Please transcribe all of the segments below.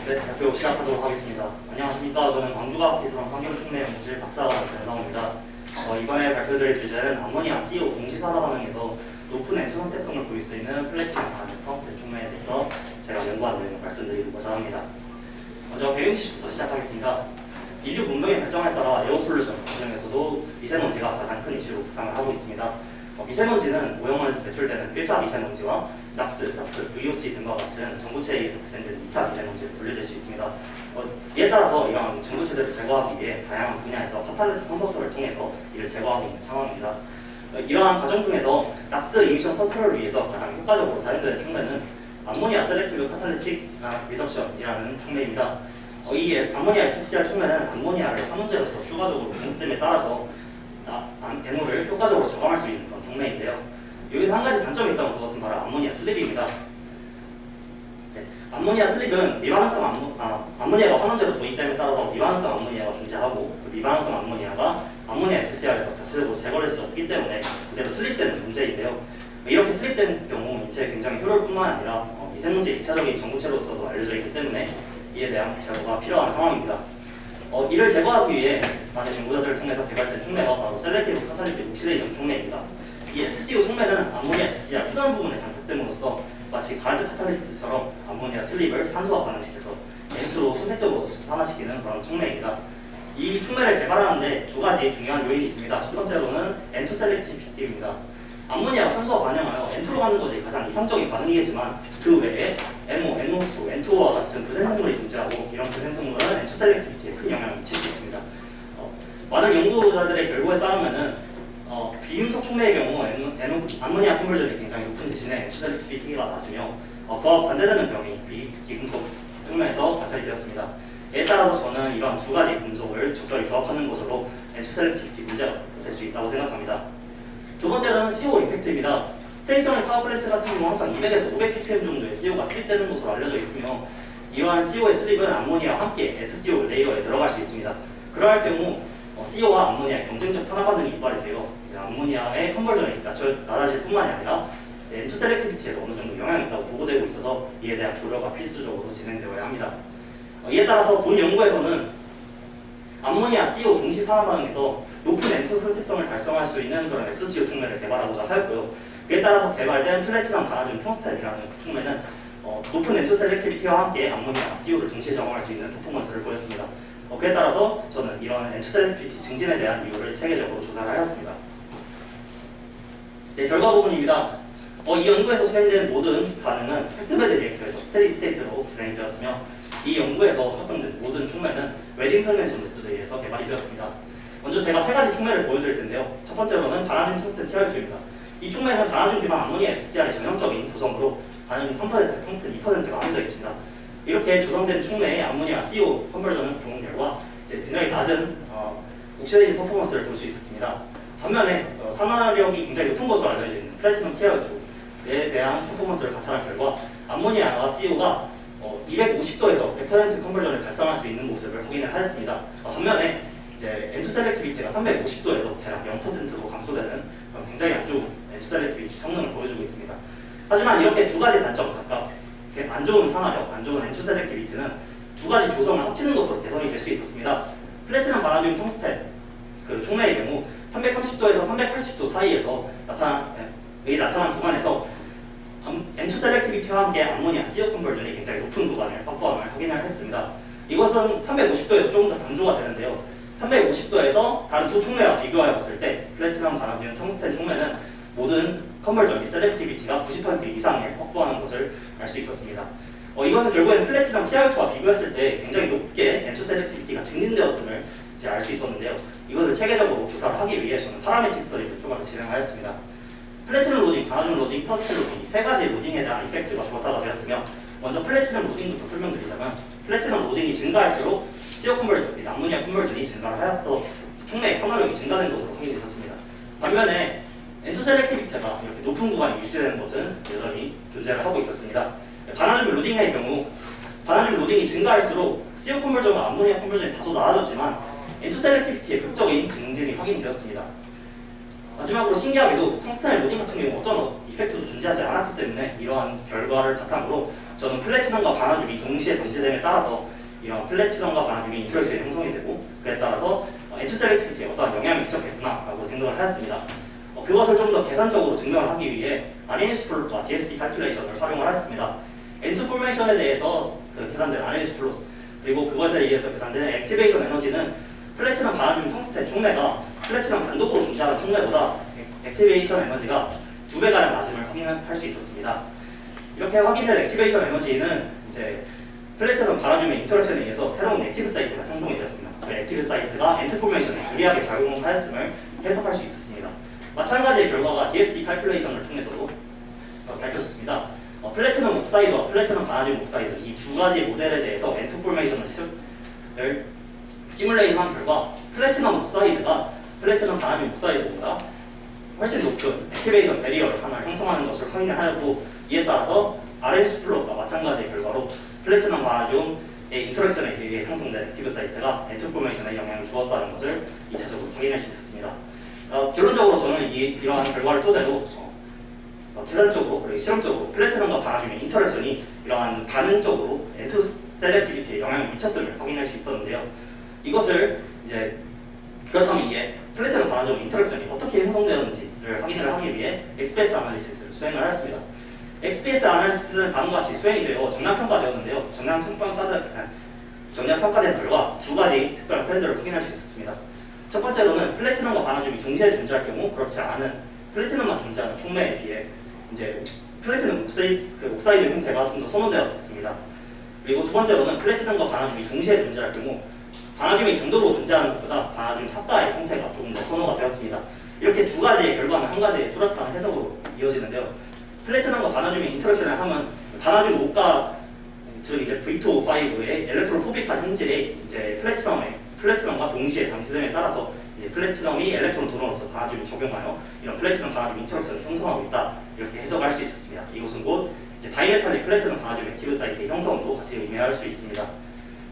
네, 발표 시작하도록 하겠습니다. 안녕하십니까. 저는 광주과학기술원 환경총매연구실 박사관 변상호입니다. 이번에 발표드릴 주제는 암모니아 CO 동시산화 반응에서 높은 엔초 선택성을 보일 수 있는 플래티넘 텅스텐 촉매에 대해서 제가 연구한 내용을 말씀드리고자 합니다. 먼저 배경 지식부터 시작하겠습니다. 인류 문명의 발전에 따라 에어폴루션 과정에서도 미세먼지가 가장 큰 이슈로 부상을 하고 있습니다. 미세먼지는 오염원에서 배출되는 1차 미세먼지와 낙스, 삭스, VOC 등과 같은 전구체에 의해서 발생되는 2차 미세먼지를 분류될 수 있습니다. 이에 따라서 이러한 전구체들을 제거하기 위해 다양한 분야에서 카탈리틱 컨버터를 통해서 이를 제거하고 있는 상황입니다. 이러한 과정 중에서 낙스 이미션 컨트롤을 위해서 가장 효과적으로 사용되는 촉매는 암모니아 셀렉티브 카탈리틱 리덕션이라는 촉매입니다. 이 암모니아 SCR 촉매는 암모니아를 환원제로서 추가적으로 공급됨에 따라서 NO를 효과적으로 저감할 수 있는 그런 촉매인데요. 여기서 한 가지 단점이 있다면 그것은 바로 암모니아 슬립입니다. 네, 암모니아 슬립은 미반응성 암모니아가 환원제로 도입됨에 따라서 미반응성 암모니아가 존재하고 그 미반응성 암모니아가 암모니아 SCR에서 자체적으로 제거될 수 없기 때문에 그대로 슬립되는 문제인데요. 이렇게 슬립된 경우 인체에 굉장히 효율 뿐만 아니라 미세먼지 2차적인 전구체로서도 알려져 있기 때문에 이에 대한 제거가 필요한 상황입니다. 이를 제거하기 위해 많은 연구자들을 통해서 개발된 촉매가 바로 셀렉티브 카탈리틱 옥시데이션 촉매입니다. 이 SCO 촉매는 암모니아 SCR 후단 부분에 장착됨으로써 마치 가드 카탈리스트처럼 암모니아 슬립을 산소와 반응시켜서 N2로 선택적으로 산화시키는 그런 촉매입니다. 이 촉매를 개발하는데 두 가지 중요한 요인이 있습니다. 첫 번째로는 N2 셀렉티비티입니다. 암모니아가 산소와 반응하여 N2로 가는 것이 가장 이상적인 반응이겠지만 그 외에 NO, NO2, N2와 같은 부생성물이 존재하고 이런 부생성물은 N2 셀렉티비티에 큰 영향을 미칠 수 있습니다. 많은 연구자들의 결과에 따르면은 비금속 촉매의 경우 암모니아 컨버전이 굉장히 높은 대신에 N2 셀렉티비티가 낮으며 그와 반대되는 병이 비금속 촉매에서 관찰이 되었습니다. 이에 따라서 저는 이러한 두 가지 금속을 적절히 조합하는 것으로 N2 셀렉티비티 문제가 될 수 있다고 생각합니다. 두 번째는 CO 임팩트입니다. 스테이셔널 파워플랜트 같은 경우 항상 200에서 500ppm 정도의 CO가 슬립되는 것으로 알려져 있으며 이러한 CO의 슬립은 암모니아와 함께 SCO 레이어에 들어갈 수 있습니다. 그러할 경우 CO와 암모니아의 경쟁적 산화 반응이 유발이 되어 이제 암모니아의 컨버전이 낮아질 뿐만이 아니라 N2 셀렉티비티에도 어느 정도 영향이 있다고 보고되고 있어서 이에 대한 고려가 필수적으로 진행되어야 합니다. 이에 따라서 본 연구에서는 암모니아 CO 동시 산화 반응에서 높은 엔소 선택성을 달성할 수 있는 그런 SCO 촉매를 개발하고자 하였고요. 그에 따라서 개발된 플래티넘 바나듐 텅스텐이라는 촉매는 높은 엔소 셀렉티비티와 함께 암모니아 CO를 동시에 저감할 수 있는 퍼포먼스를 보였습니다. 그에 따라서 저는 이런 엔초 셀렉티비티 증진에 대한 이유를 체계적으로 조사를 하였습니다. 네, 결과 부분입니다. 이 연구에서 수행된 모든 반응은 팩트베드 리액터에서 스테디 스테이트로 진행되었으며 이 연구에서 확정된 모든 촉매는 웨딩 펠멘션 메소드에 의해서 개발이 되었습니다. 먼저 제가 세 가지 촉매를 보여드릴 텐데요. 첫 번째로는 바나듐 텅스텐 TR2입니다. 이 촉매는 바나듐 기반 암모니아 SCR의 전형적인 구성으로 바나듐 3%, 텅스텐 2%가 함유되어 있습니다. 이렇게 조성된 촉매의 암모니아 CO 컨버전은 경우 결과 굉장히 낮은 옥시데이션 퍼포먼스를 볼 수 있었습니다. 반면에 산화력이 굉장히 높은 것으로 알려져 있는 플래티넘 TR2에 대한 퍼포먼스를 관찰한 결과 암모니아와 CO가 250도에서 100% 컨버전을 달성할 수 있는 모습을 확인을 하였습니다. 반면에 이제 N2 셀렉티비티가 350도에서 대략 0%로 감소되는 굉장히 안 좋은 N2 셀렉티비티 성능을 보여주고 있습니다. 하지만 이렇게 두 가지 단점 각각 안 좋은 산화력, 안 좋은 N2 셀렉티비티는 두 가지 조성을 합치는 것으로 개선이 될 수 있었습니다. 플래티넘 바나듐 텅스텐 그 촉매의 경우 330도에서 380도 사이에서 나타난 구간에서 N2 셀렉티비티와 함께 암모니아 CO 컨버전이 굉장히 높은 구간을 확보함을 확인을 했습니다. 이것은 350도에서 조금 더 강조가 되는데요. 350도에서 다른 두 촉매와 비교하여 봤을 때 플래티넘 바나듐 텅스텐 촉매는 모든 컨버전 및 셀렉티비티가 90% 이상을 확보하는 것을 알 수 있었습니다. 이것은 결국에는 플래티넘 TR2와 비교했을 때 굉장히 높게 N2 셀렉티비티가 증진되었음을 이제 알 수 있었는데요. 이것을 체계적으로 조사를 하기 위해 저는 파라메틱 스터디를 추가로 진행하였습니다. 플래티넘 로딩, 바나듐 로딩, 텅스텐 로딩 이 세 가지 로딩에 대한 이펙트가 조사가 되었으며 먼저 플래티넘 로딩부터 설명드리자면 플래티넘 로딩이 증가할수록 CO 컨버전 및 암모니아 컨버전이 증가를 하여서 촉매의 산화력이 증가된 것으로 확인되었습니다. 반면에 N2 셀렉티비티가 이렇게 높은 구간이 유지되는 것은 여전히 존재를 하고 있었습니다. 바나듐 로딩의 경우 바나듐 로딩이 증가할수록 CO 컨버전과 암모니아 컨버전이 다소 낮아졌지만 N2 셀렉티비티의 극적인 증진이 확인되었습니다. 마지막으로 신기하게도 텅스텐 로딩 같은 경우 어떤 이펙트도 존재하지 않았기 때문에 이러한 결과를 바탕으로 저는 플래티넘과 바나듐이 동시에 방지됨에 따라서 이런 플래티넘과 바나듐이 인터랙션이 형성이 되고 그에 따라서 엔투 셀렉티비티에 어떠한 영향을 미쳤겠구나라고 생각을 하였습니다. 그것을 좀 더 계산적으로 증명을 하기 위해 아레인지 플롯과 DFT 칼큘레이션을 활용을 하였습니다. 엔투 포메이션에 대해서 계산된 아레인지 플롯 그리고 그것에 의해서 계산된 액티베이션 에너지는 플래티넘 바나듐 텅스텐 촉매가 플래티넘 단독으로 존재하는 촉매보다 액티베이션 에너지가 2배가량 낮음을 확인할 수 있었습니다. 이렇게 확인된 액티베이션 에너지는 이제 플래티넘 바나듐의 인터랙션에 의해서 새로운 액티브 사이트가 형성이 되었습니다. 그 액티브 사이트가 엔트 포메이션에 유리하게 작용하였음을 해석할 수 있었습니다. 마찬가지의 결과가 DFT 칼큘레이션을 통해서도 밝혀졌습니다. 플래티넘 옥사이드와 플래티넘 바나듐 옥사이드 이 두 가지 모델에 대해서 엔트 포메이션을 시뮬레이션한 결과 플래티넘 옥사이드가 플래티넘 바나듐 옥사이드보다 훨씬 높은 액티베이션 베리어를 하나 형성하는 것을 확인하였고 이에 따라서 RNS 플롯과 마찬가지의 결과로 플래티넘 바나듐의 인터랙션에 의해 형성된 액티브 사이트가 엔트 포메이션에 영향을 주었다는 것을 2차적으로 확인할 수 있었습니다. 결론적으로 저는 이러한 결과를 토대로 계산적으로 그리고 실험적으로 플래티넘과 바나듐의 인터랙션이 이러한 반응적으로 엔트 셀렉티비티에 영향을 미쳤음을 확인할 수 있었는데요. 이것을 이제 그렇다면 이게 플래티넘 바나듐 인터랙션이 어떻게 형성되었는지를 확인을 하기 위해 XPS 아날리시스를 수행을 하였습니다. XPS 아날리시스는 다음과 같이 수행이 되어 정량평가되었는데요. 정량평가된 결과 두 가지 특별한 트렌드를 확인할 수 있었습니다. 첫 번째로는 플래티넘과 바나듐이 동시에 존재할 경우 그렇지 않은 플래티넘만 존재하는 촉매에 비해 이제 플래티넘 옥사이드 형태가 좀 더 선호되었습니다. 그리고 두 번째로는 플래티넘과 바나듐이 동시에 존재할 경우 바나듐이 경도로 존재하는 것보다 바나듐 삽가의 형태가 조금 더 선호가 되었습니다. 이렇게 두 가지의 결과는 한 가지의 뚜렷한 해석으로 이어지는데요. 플래티넘과 바나듐의 인터랙션을 하면 바나듐 5가 즉 이제 V2O5의 엘렉트로포빅한 형질이 이제 플래티넘과 동시에 방지됨에 따라서 이제 플래티넘이 엘렉트론 도너로서 바나듐을 적용하여 이런 플래티넘 바나듐 인터랙션을 형성하고 있다 이렇게 해석할 수 있었습니다. 이것은 곧 이제 다이메탈릭 플래티넘 바나듐 액티브 사이트의 형성도 같이 의미할 수 있습니다.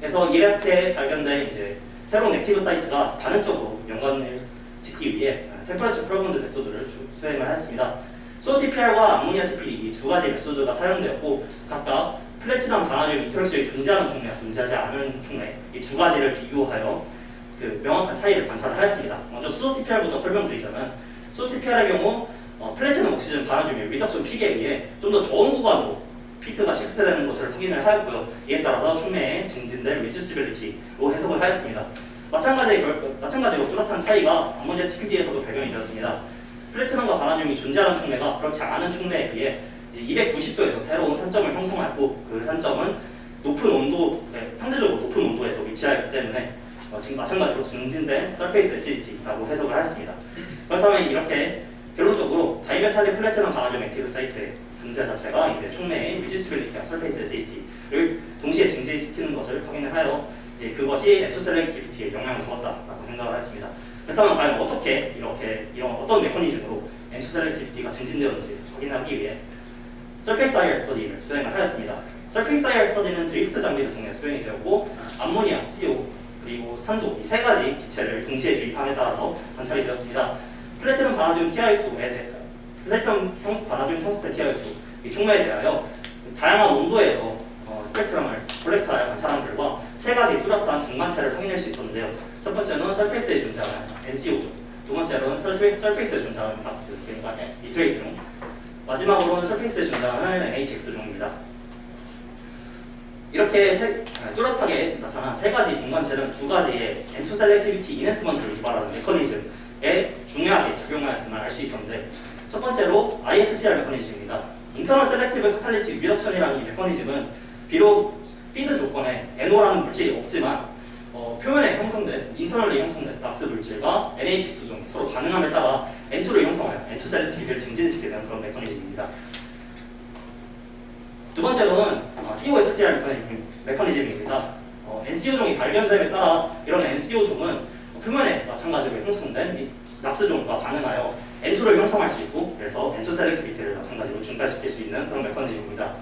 그래서 이렇게 발견된 이제 새로운 액티브 사이트가 반응적으로 연관을 짓기 위해 템퍼러처 프로본드 메소드를 수행을 했습니다. 소TPR과 암모니아 TPD 이 두 가지 메소드가 사용되었고 각각 플래티넘 바나듐 인터랙션이 존재하는 촉매와 존재하지 않은 촉매 이 두 가지를 비교하여 명확한 차이를 관찰하였습니다. 먼저 소TPR부터 설명드리자면 소TPR의 경우 플래티넘 옥시즌 바나듐의 리덕션 픽에 의해 좀 더 적은 구간으로 피크가 시프트되는 것을 확인을 하였고요. 이에 따라서 촉매의 증진된 리듀시빌리티로 해석을 하였습니다. 마찬가지로 뚜렷한 차이가 암모니아 TPD에서도 발견이 되었습니다. 플래티넘과 바나듐이 존재하는 촉매가 그렇지 않은 촉매에 비해 290도에서 새로운 산점을 형성하였고 그 산점은 상대적으로 높은 온도에서 위치하기 때문에 마찬가지로 증진된 서페이스 애시디티라고 해석을 하였습니다. 그렇다면 이렇게 결론적으로 다이메탈릭 플래티넘 바나듐 액티브 사이트의 존재 자체가 이제 촉매의 리듀시빌리티와 서페이스 애시디티를 동시에 증진시키는 것을 확인을 하여 이제 그것이 엔투 셀렉티비티에 영향을 주었다라고 생각을 했습니다. 그렇다면 과연 어떻게 이런 어떤 메커니즘으로 엔투 셀렉티비티가 증진되었는지 확인하기 위해 서페이스 IR 스터디를 수행을 하였습니다. 서페이스 IR 스터디는 드리프트 장비를 통해 수행이 되었고 암모니아, CO 그리고 산소 이 세 가지 기체를 동시에 주입함에 따라서 관찰이 되었습니다. 플래티넘 바나듐 텅스텐 TiO2 이 촉매에 대하여 다양한 온도에서 스펙트럼을 콜렉트하여 관찰한 결과 세 가지 뚜렷한 중간체를 확인할 수 있었는데요. 첫 번째는 서페이스에 존재하는 NCO죠. 두 번째로는 서페이스에 존재하는 박스, 그러니까 니트레이트종. 마지막으로는 서페이스에 존재하는 NHX종입니다. 이렇게 뚜렷하게 나타난 세 가지 중간체는 두 가지의 엔투 셀렉티비티 이네스먼트를 유발하는 메커니즘에 중요하게 작용하였음을 알 수 있었는데 첫 번째로 ISCR 메커니즘입니다. 인터널 셀렉티브 카탈리틱 리덕션이라는 이 메커니즘은 비록 피드 조건에 NO라는 물질이 없지만 표면에 인터널리 형성된 락스 물질과 NHX종이 서로 반응함에 따라 N2를 형성하여 N2 셀렉티비티를 증진시키게 되는 그런 메커니즘입니다. 두 번째로는 COSCR 메커니즘입니다. NCO종이 발견됨에 따라 이런 NCO종은 표면에 마찬가지로 형성된 락스종과 반응하여 N2를 형성할 수 있고 그래서 N2 셀렉티비티를 마찬가지로 증가시킬 수 있는 그런 메커니즘입니다.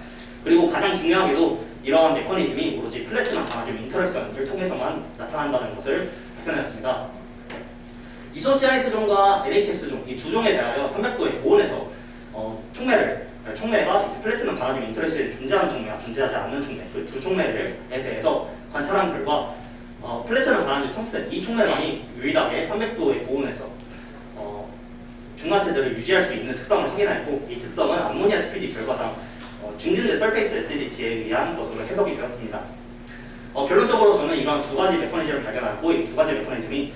그리고 가장 중요하게도 이러한 메커니즘이 오로지 플래티넘 바나듐 인터랙션을 통해서만 나타난다는 것을 발견했습니다. 이소시아이트종과 NHX종 이 두 종에 대하여 300도의 고온에서 촉매를 촉매가 이제 플래티넘 바나듐 인터랙션이 존재하는 촉매와 존재하지 않는 촉매, 그 두 촉매에 대해서 관찰한 결과 플래티넘 바나듐 텅스텐 이 촉매만이 유일하게 300도의 고온에서 중간체들을 유지할 수 있는 특성을 확인하였고, 이 특성은 암모니아 TPD 결과상 중진대 서페이스 SDT에 의한 것으로 해석이 되었습니다. 결론적으로 저는 이런 두 가지 메커니즘을 발견하고, 이 두 가지 메커니즘이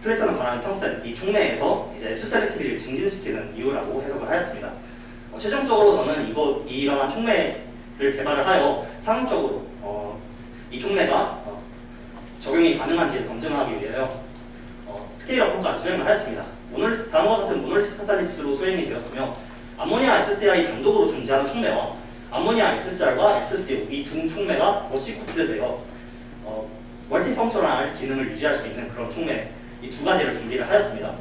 플래티넘 바나듐 텅스텐 이 촉매에서 이제 흡수 셀렉티비티를 증진시키는 이유라고 해석을 하였습니다. 최종적으로 저는 이러한 촉매를 개발을 하여 상업적으로 이 촉매가 적용이 가능한지를 검증하기 위하여 스케일업 평가를 수행을 하였습니다. 다음과 같은 모노리스 카탈리스트로 수행이 되었으며, 암모니아 SCR이 단독으로 존재하는 촉매와 암모니아 SCR과 SCO 이 두 촉매가 워시 코트되어 멀티펑셔널 기능을 유지할 수 있는 그런 촉매 이 두 가지를 준비를 하였습니다.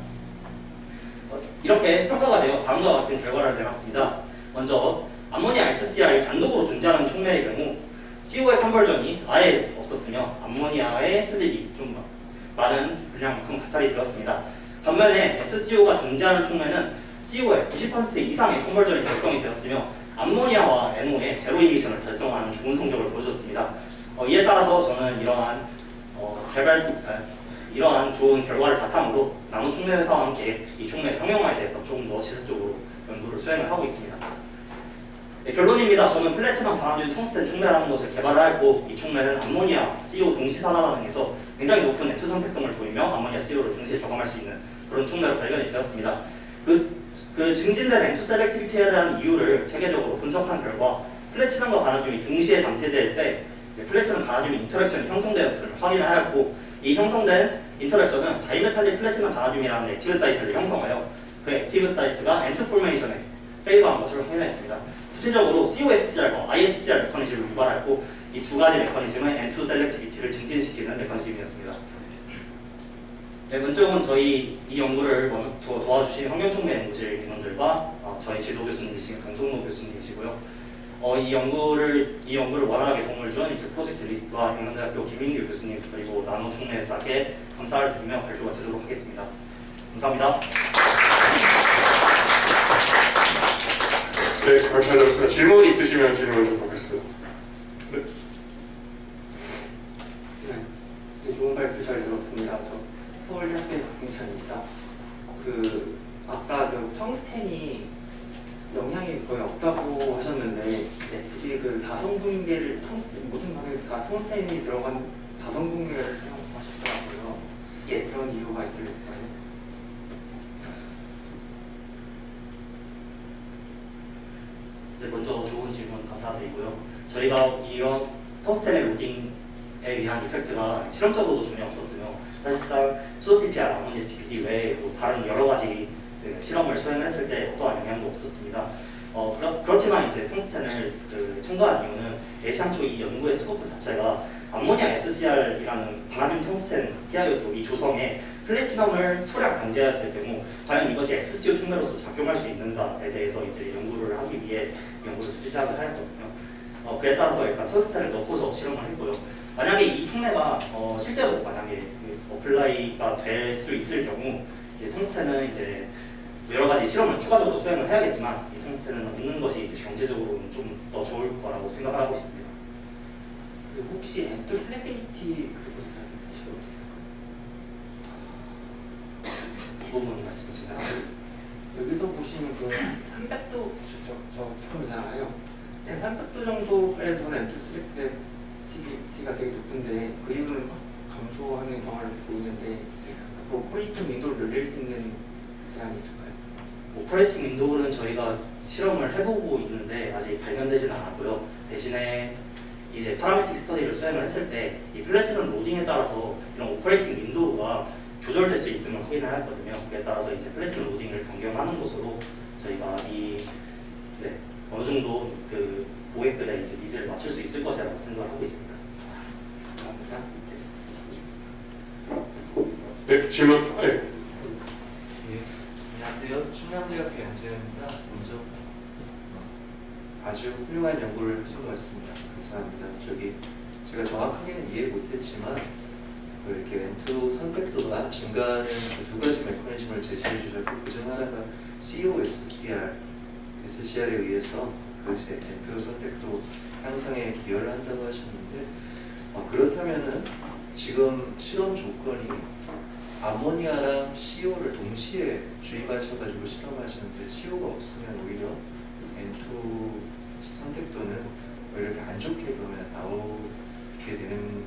이렇게 평가가 되어 다음과 같은 결과를 내놨습니다. 먼저 암모니아 SCR이 단독으로 존재하는 촉매의 경우 CO의 컨버전이 아예 없었으며 암모니아의 슬립이 좀 많은 분량만큼 가찰이 되었습니다. 반면에 SCO가 존재하는 촉매는 CO의 90% 이상의 컨버전이 달성이 되었으며 암모니아와 NO의 제로 이미션을 달성하는 좋은 성적을 보여줬습니다. 이에 따라서 저는 이러한 좋은 결과를 바탕으로 나노 촉매 회사와 함께 이 촉매 상용화에 대해서 조금 더 지속적으로 연구를 수행을 하고 있습니다. 네, 결론입니다. 저는 플래티넘 바나듐 텅스텐 촉매라는 것을 개발하였고, 이 촉매는 암모니아, CO 동시산화 반응에서 굉장히 높은 M2 선택성을 보이며 암모니아 CO를 동시에 저감할 수 있는 그런 촉매로 발견이 되었습니다. 그 증진된 M2 셀렉티비티에 대한 이유를 체계적으로 분석한 결과 플래티넘과 바나듐이 동시에 담재될 때 플래티넘 바나듐 인터랙션이 형성되었음을 확인하였고, 이 형성된 인터랙션은 다이메탈릭 플래티넘 바나듐이라는 액티브 사이트를 형성하여 그 액티브 사이트가 M2 포메이션에 페이버한 것을 확인했습니다. 구체적으로 COSCR과 ISCR 메커니즘을 유발하였고, 이 두 가지 메커니즘은 M2 셀렉티비티를 증진시키는 메커니즘이었습니다. 네, 문쪽은 저희 이 연구를 도와주신 환경촉매 연구실 인원들과 저희 지도 교수님이신 강성노 교수님이시고요. 이 연구를 원활하게 도움을 준 프로젝트 리스트와 영남대학교 김민규 교수님 그리고 나노 촉매 회사께 감사를 드리며 발표가 되도록 하겠습니다. 감사합니다. 네, 감사드립니다. 질문 있으시면 질문 좀 받겠습니다. 네, 좋은 발표 잘 들었습니다. 저 서울대학교 박민찬입니다. 아까 텅스텐이 영향이 거의 없다고 하셨는데, 굳이 다성분계를 모든 반응에서 다 텅스텐이 들어간 다성분계를 사용하시더라고요. 그런 이유가 있을까요? 네, 먼저 좋은 질문 감사드리고요. 저희가 이런 텅스텐의 로딩에 의한 이펙트가 실험적으로도 전혀 없었으며, 사실상 수도TPR, 암모니아 TPD 외에 다른 여러 가지 실험을 수행을 했을 때 어떠한 영향도 없었습니다. 그렇지만 이제 텅스텐을 첨가한 이유는 애시당초 이 연구의 스코프 자체가 암모니아 SCR이라는 바나듐 텅스텐 TiO2 이 조성에 플래티넘을 소량 강제했을 경우 과연 이것이 SCO 촉매로서 작용할 수 있는가에 대해서 이제 연구를 하기 위해 연구를 시작을 하였거든요. 그에 따라서 일단 텅스텐을 넣고서 실험을 했고요. 만약에 이 촉매가 실제로 만약에 어플라이가 될 수 있을 경우 텅스텐은 이제 여러 가지 실험을 추가적으로 수행을 해야겠지만 이 텅스텐은 없는 것이 경제적으로는 좀 더 좋을 거라고 생각을 하고 있습니다. 그리고 혹시 M2 셀렉티비티 그거 사실 어디 있을까요? 이 부분 말씀하시나요? 여기서 보시면 300도 저 촉매잖아요. 300도 정도에서는 M2 셀렉티비티가 되게 높은데 그 이유는 감소하는 경우를 보이는데 앞으로 오퍼레이팅 윈도우를 늘릴 수 있는 대안이 있을까요? 오퍼레이팅 윈도우는 저희가 실험을 해보고 있는데 아직 발견되지는 않았고요. 대신에 이제 파라메틱 스터디를 수행을 했을 때 이 플래티넘 로딩에 따라서 이런 오퍼레이팅 윈도우가 조절될 수 있음을 확인하였거든요. 그에 따라서 이제 플래티넘 로딩을 변경하는 것으로 저희가 어느 정도 그 고객들의 이제 니즈를 맞출 수 있을 것이라고 생각을 하고 있습니다. 감사합니다. 네, 질문. 네. 안녕하세요. 충남대학교 양재현입니다. 먼저 아주 훌륭한 연구를 하신 것 같습니다. 감사합니다. 제가 정확하게는 이해 못했지만 이렇게 M2 선택도가 증가하는 그 두 가지 메커니즘을 제시해 주셨고 그중 하나가 COSCR SCR에 의해서 그 이제 N2 선택도 향상에 기여를 한다고 하셨는데 그렇다면은 지금 실험 조건이 암모니아랑 CO를 동시에 주입하셔가지고 실험하셨는데 CO가 없으면 오히려 N2 선택도는 왜 이렇게 안 좋게 그러면 나오게 되는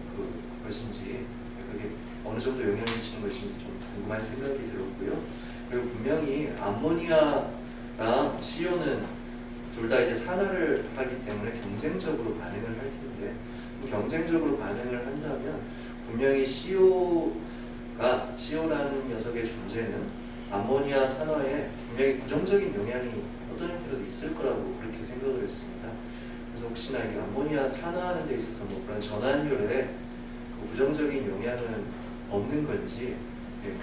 것인지 그게 어느 정도 영향을 미치는 것인지 좀 궁금한 생각이 들었고요. 그리고 분명히 암모니아랑 CO는 둘 다 이제 산화를 하기 때문에 경쟁적으로 반응을 할 텐데 경쟁적으로 반응을 한다면 분명히 CO라는 녀석의 존재는 암모니아 산화에 분명히 부정적인 영향이 어떤 형태로도 있을 거라고 그렇게 생각을 했습니다. 그래서 혹시나 이 암모니아 산화하는 데 있어서 뭐 그런 전환율에 그 부정적인 영향은 없는 건지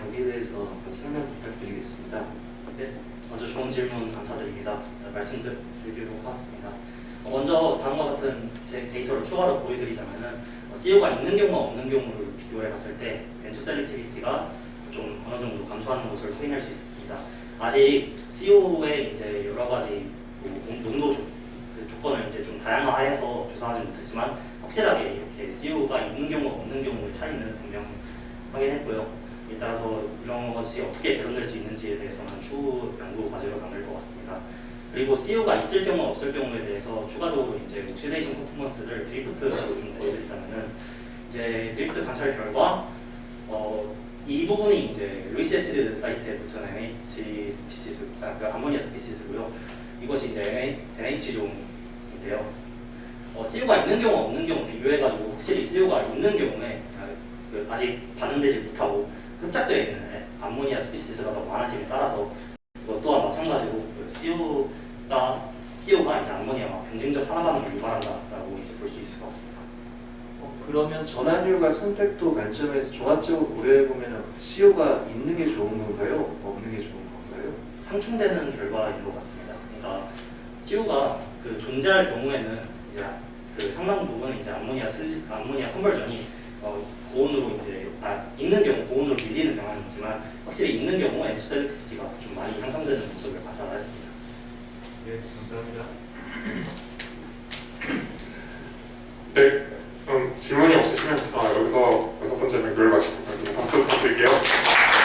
거기에 대해서 한번 설명 부탁드리겠습니다. 네, 먼저 좋은 질문 감사드립니다. 말씀드리도록 하겠습니다. 먼저 다음과 같은 제 데이터를 추가로 보여드리자면은 CO가 있는 경우와 없는 경우를 비교해 봤을 때 N2 셀렉티비티가 좀 어느 정도 감소하는 것을 확인할 수 있습니다. 아직 CO의 이제 여러 가지 농도 조건을 이제 좀 다양화해서 조사하지 못했지만 확실하게 이렇게 CO가 있는 경우와 없는 경우의 차이는 분명 확인했고요. 이에 따라서 이런 것이 어떻게 개선될 수 있는지에 대해서는 추후 연구 과제로 남을 것 같습니다. 그리고 CO가 있을 경우 없을 경우에 대해서 추가적으로 이제 옥시데이션 퍼포먼스를 드리프트로 좀 보여드리자면은 이제 드리프트 관찰 결과 이 부분이 이제 루이스 애시드 사이트에 붙은 NH 스피시스, 그 암모니아 스피시스고요. 이것이 이제 NH 종인데요. CO가 있는 경우 없는 경우 비교해가지고 확실히 CO가 있는 경우에 아직 반응되지 못하고 흡착되어 있는 암모니아 스피시스가 더 많아짐에 따라서 이것 또한 마찬가지로 CO가 이제 암모니아와 경쟁적 산화 반응을 유발한다라고 이제 볼 수 있을 것 같습니다. 그러면 전환율과 선택도 관점에서 종합적으로 고려해 보면 CO가 있는 게 좋은 건가요? 없는 게 좋은 건가요? 상충되는 결과인 것 같습니다. 그러니까 CO가 그 존재할 경우에는 이제 그 상당 부분 이제 암모니아 컨버전이 고온으로 이제 있는 경우 고온으로 밀리는 경향이 있지만 확실히 있는 경우 N2 셀렉티비티가 좀 많이 향상되는 모습을 관찰했습니다. 네, 감사합니다. 네,